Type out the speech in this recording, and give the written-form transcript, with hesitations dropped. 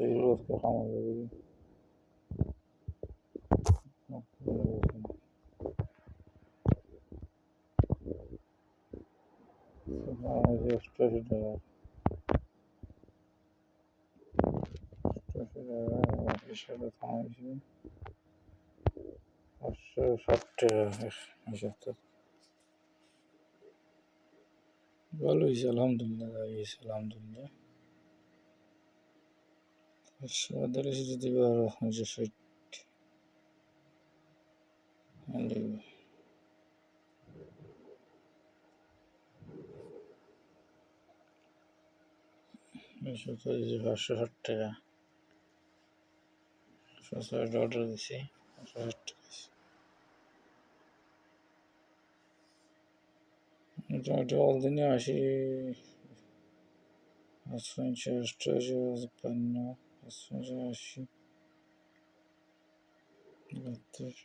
এগুলো খামার অষ্টআশি টাকা, হিসাবে খামাইছি 560 টাকা। ভালো হয়েছে আলহামদুলিল্লাহ, গেছে আলহামদুলিল্লাহ। সাদের যদি আরো 60 560 টাকা, 560 অর্ডার দিছি, 560 মোটামুটি অলদিনে 80, 588, 56, 80, 72।